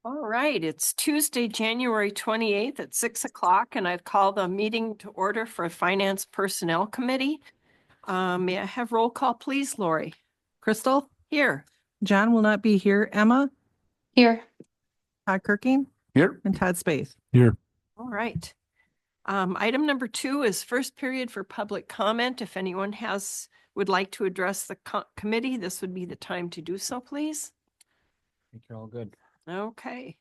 All right, it's Tuesday, January 28th at 6 o'clock, and I've called the meeting to order for Finance Personnel Committee. May I have roll call, please, Lori? Crystal, Here. John will not be here. Emma, Here. Todd Kirking, Here. and Todd Spaeth. Here. All right. Item number 2 is first period for public comment. If anyone would like to address the committee, this would be the time to do so, please. I think you're all good. Okay.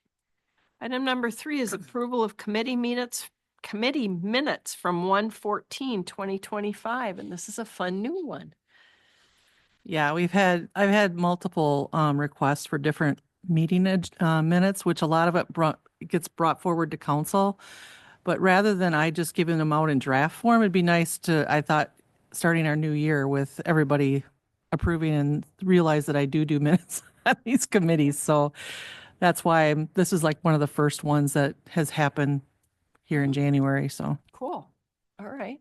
Item number 3 is approval of committee minutes from 1/14/2025, and this is a fun new one. Yeah, I've had multiple requests for different meeting minutes, which a lot of it gets brought forward to council. But rather than I just giving them out in draft form, it'd be nice I thought, starting our new year with everybody approving and realize that I do minutes on these committees. So that's why this is like one of the first ones that has happened here in January. So Cool. All right.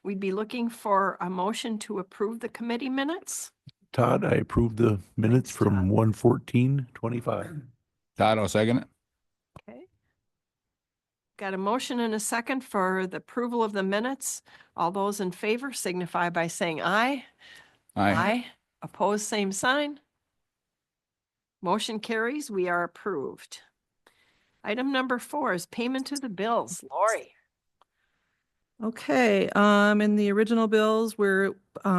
We'd be looking for a motion to approve the committee minutes. Todd, I approve the minutes Thanks, Todd. from 1/14/25. Todd, I'll second it. Okay. Got a motion and a second for the approval of the minutes. All those in favor signify by saying aye. Aye. Opposed, same sign. Motion carries. We are approved. Item number 4 is payment to the bills. Lori. okay, in the original bills, we're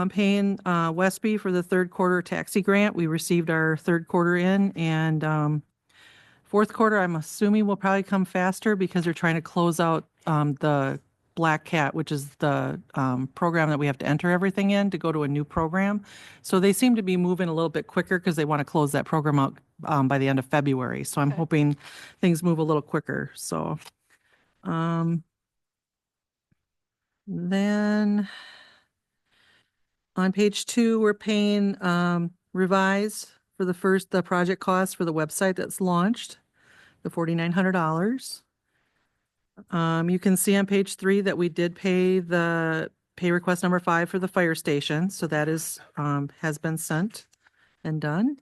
paying Westby for the third quarter taxi grant. We received our third quarter in, and fourth quarter, I'm assuming will probably come faster because they're trying to close out the Black Cat, which is the program that we have to enter everything in to go to a new program. So they seem to be moving a little bit quicker because they want to close that program out by the end of February. So I'm Okay. hoping things move a little quicker. So then on page 2, we're paying revise for the project cost for the website that's launched, the $4,900. You can see on page 3 that we did pay the pay request number 5 for the fire station. So that has been sent and done.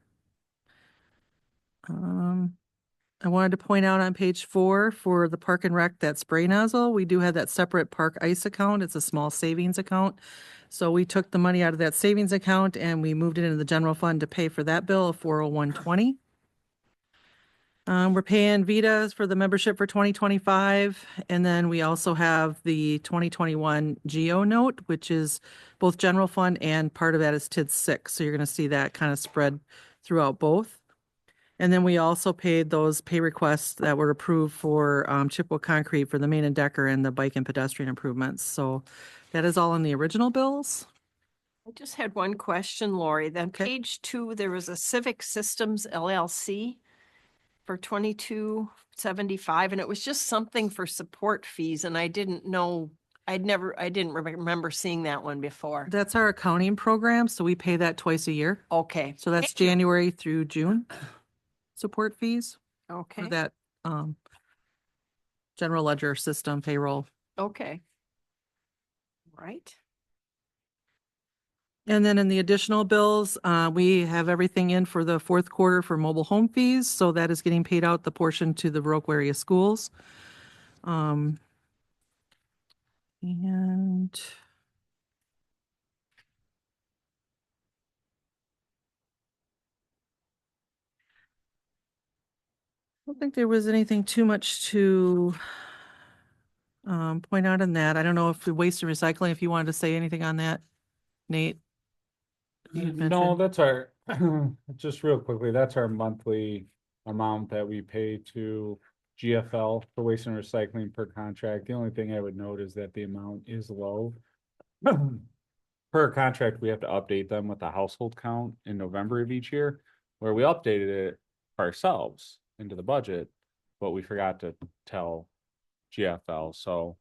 I wanted to point out on page 4 for the park and rec, that spray nozzle, we do have that separate park ice account. It's a small savings account. So we took the money out of that savings account and we moved it into the general fund to pay for that bill of $401.20. We're paying Vita for the membership for 2025. And then we also have the 2021 GEO note, which is both general fund and part of that is TID 6. So you're going to see that kind of spread throughout both. And then we also paid those pay requests that were approved for Chippewa Concrete for the main and Decker and the bike and pedestrian improvements. So that is all in the original bills. I just had one question, Lori. Then Okay. page 2, there was a Civic Systems LLC for 2275, and it was just something for support fees, and I didn't know. I didn't remember seeing that one before. That's our accounting program. So we pay that twice a year. Okay. So that's Thank you. January through June support fees Okay. for that general ledger system payroll. Okay. Right. And then in the additional bills, we have everything in for the fourth quarter for mobile home fees. So that is getting paid out, the portion to the Viroqua area schools. And I don't think there was anything too much to point out in that. I don't know if the waste and recycling, if you wanted to say anything on that, Nate. You had No, mentioned. that's our, just real quickly, that's our monthly amount that we pay to GFL for waste and recycling per contract. The only thing I would note is that the amount is low. Per contract, we have to update them with the household count in November of each year, where we updated it ourselves into the budget, but we forgot to tell GFL. So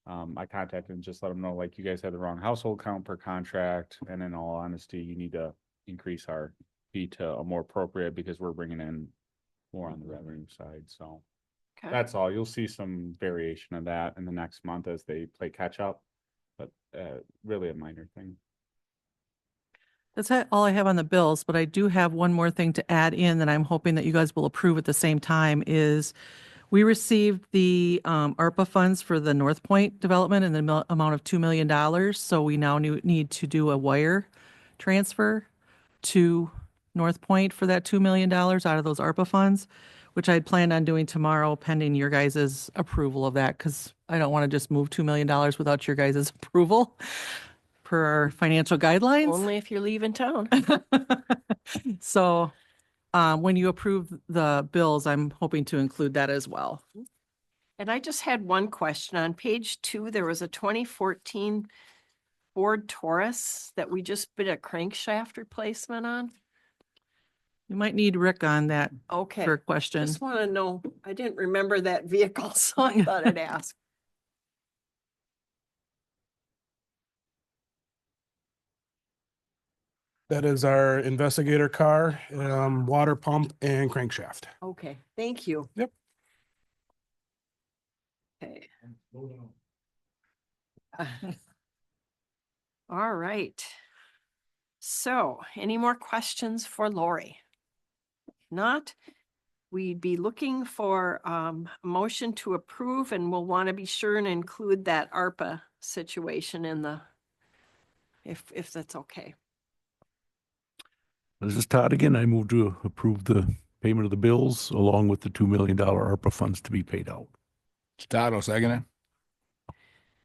I contacted and just let them know, like, you guys had the wrong household count per contract. And in all honesty, you need to increase our fee to a more appropriate because we're bringing in more on the revenue side. So Okay. that's all. You'll see some variation of that in the next month as they play catch up, but really a minor thing. all I have on the bills, but I do have one more thing to add in that I'm hoping that you guys will approve at the same time is we received the ARPA funds for the North Point development in the amount of $2 million. So we now need to do a wire transfer to North Point for that $2 million out of those ARPA funds, which I'd planned on doing tomorrow pending your guys' approval of that, because I don't want to just move $2 million without your guys' approval per our financial guidelines. Only if you're leaving town. So when you approve the bills, I'm hoping to include that as well. And I just had one question. On page 2, there was a 2014 Ford Taurus that we just did a crankshaft replacement on. You might need Rick on that Okay. for a question. Just want to know, I didn't remember that vehicle, so I thought I'd ask. That is our investigator car, water pump and crankshaft. Okay, thank you. Yep. Okay. All right. So, any more questions for Lori? Not, we'd be looking for a motion to approve, and we'll want to be sure and include that ARPA situation in the, if that's okay. This is Todd again. I move to approve the payment of the bills along with the $2 million ARPA funds to be paid out. Todd will second it.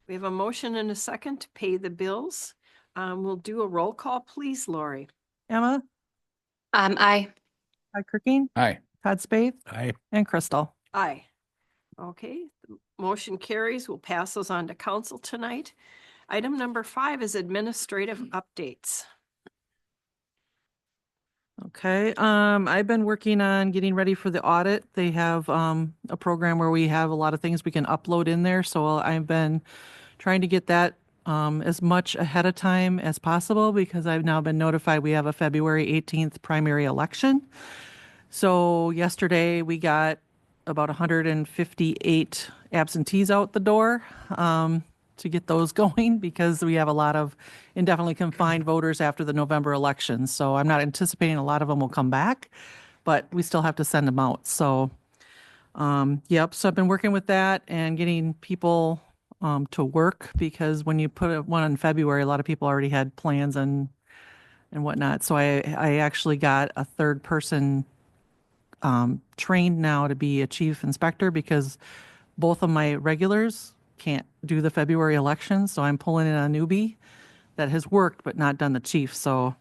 We have a motion and a second to pay the bills. We'll do a roll call, please, Lori. Emma, Aye. Todd Kirking, Aye. Todd Spade, Aye. and Crystal. Aye. Okay, the motion carries. We'll pass those on to council tonight. Item number 5 is administrative updates. Okay, I've been working on getting ready for the audit. They have a program where we have a lot of things we can upload in there. So I've been trying to get that as much ahead of time as possible because I've now been notified we have a February 18th primary election. So yesterday we got about 158 absentees out the door to get those going because we have a lot of indefinitely confined voters after the November election. So I'm not anticipating a lot of them will come back, but we still have to send them out. So, yep. So I've been working with that and getting people to work because when you put one in February, a lot of people already had plans and whatnot. So I actually got a third person trained now to be a chief inspector because both of my regulars can't do the February election. So I'm pulling in a newbie that has worked but not done the chief. So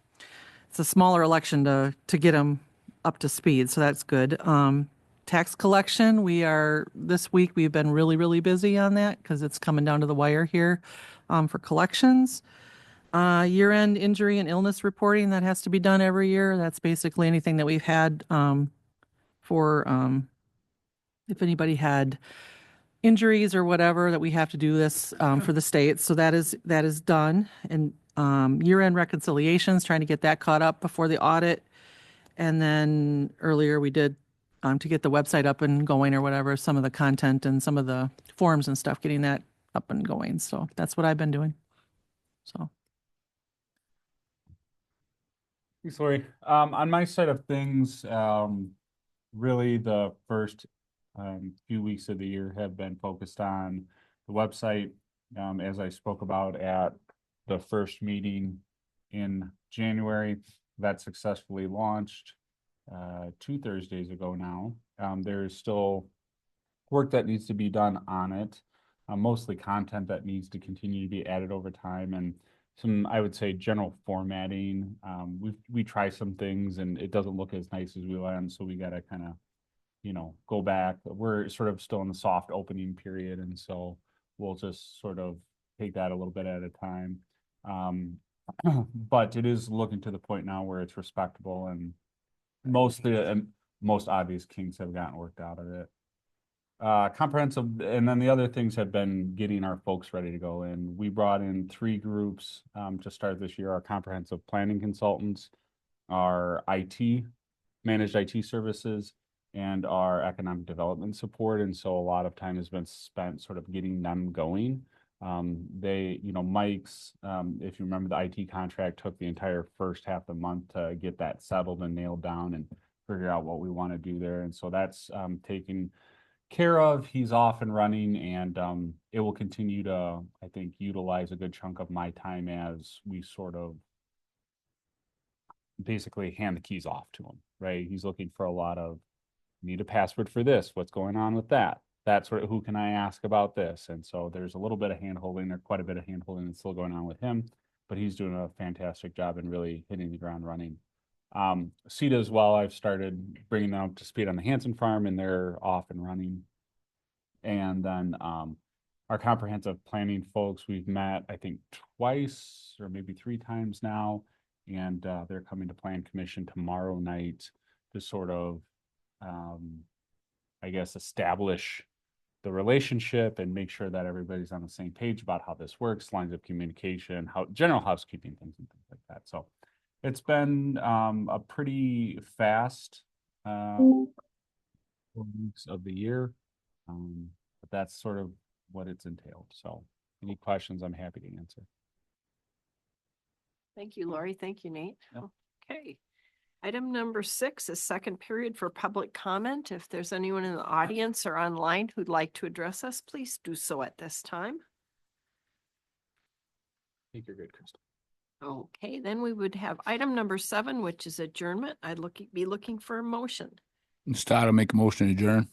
it's a smaller election to get them up to speed. So that's good. Tax collection, this week we've been really, really busy on that because it's coming down to the wire here for collections. Year-end injury and illness reporting, that has to be done every year. That's basically anything that we've had for if anybody had injuries or whatever that we have to do this for the state. So that is done. And year-end reconciliations, trying to get that caught up before the audit. And then earlier we did to get the website up and going or whatever, some of the content and some of the forms and stuff, getting that up and going. So that's what I've been doing. So. Thanks, Lori. On my side of things, really the first few weeks of the year have been focused on the website. As I spoke about at the first meeting in January, that successfully launched 2 Thursdays ago now. There's still work that needs to be done on it, mostly content that needs to continue to be added over time, and some, I would say, general formatting. We try some things and it doesn't look as nice as we want, so we got to kind of, go back. We're sort of still in the soft opening period, and so we'll just sort of take that a little bit at a time. But it is looking to the point now where it's respectable, and most obvious kinks have gotten worked out of it. Comprehensive, and then the other things have been getting our folks ready to go in. We brought in 3 groups to start this year: our comprehensive planning consultants, our managed IT services, and our economic development support. And so a lot of time has been spent sort of getting them going. They, Mike's, if you remember, the IT contract took the entire first half of the month to get that settled and nailed down and figure out what we want to do there. And so that's taken care of. He's off and running, and it will continue to, I think, utilize a good chunk of my time as we sort of basically hand the keys off to him, right? He's looking for a lot of, need a password for this, what's going on with that? That sort of, who can I ask about this? And so there's a little bit of hand-holding there, quite a bit of hand-holding that's still going on with him, but he's doing a fantastic job and really hitting the ground running. CETA as well, I've started bringing them up to speed on the Hanson farm, and they're off and running. And then our comprehensive planning folks, we've met, I think, twice or maybe 3 times now. And they're coming to Plan Commission tomorrow night to sort of, I guess, establish the relationship and make sure that everybody's on the same page about how this works, lines of communication, how general housekeeping things and things like that. So it's been a pretty fast 4 weeks of the year. But that's sort of what it's entailed. So any questions, I'm happy to answer. Thank you, Lori. Thank you, Nate. Yep. Okay. Item number 6 is second period for public comment. If there's anyone in the audience or online who'd like to address us, please do so at this time. I think you're good, Crystal. Okay, then we would have item number 7, which is adjournment. I'd be looking for a motion. Start to make a motion to adjourn.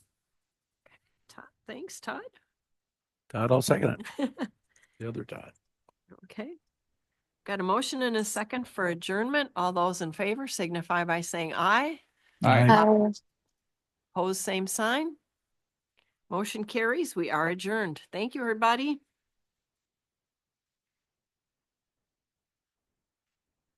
Thanks, Todd. Todd, I'll second it. The other Todd. Okay. Got a motion and a second for adjournment. All those in favor signify by saying aye. Aye. Opposed, same sign. Motion carries. We are adjourned. Thank you, everybody.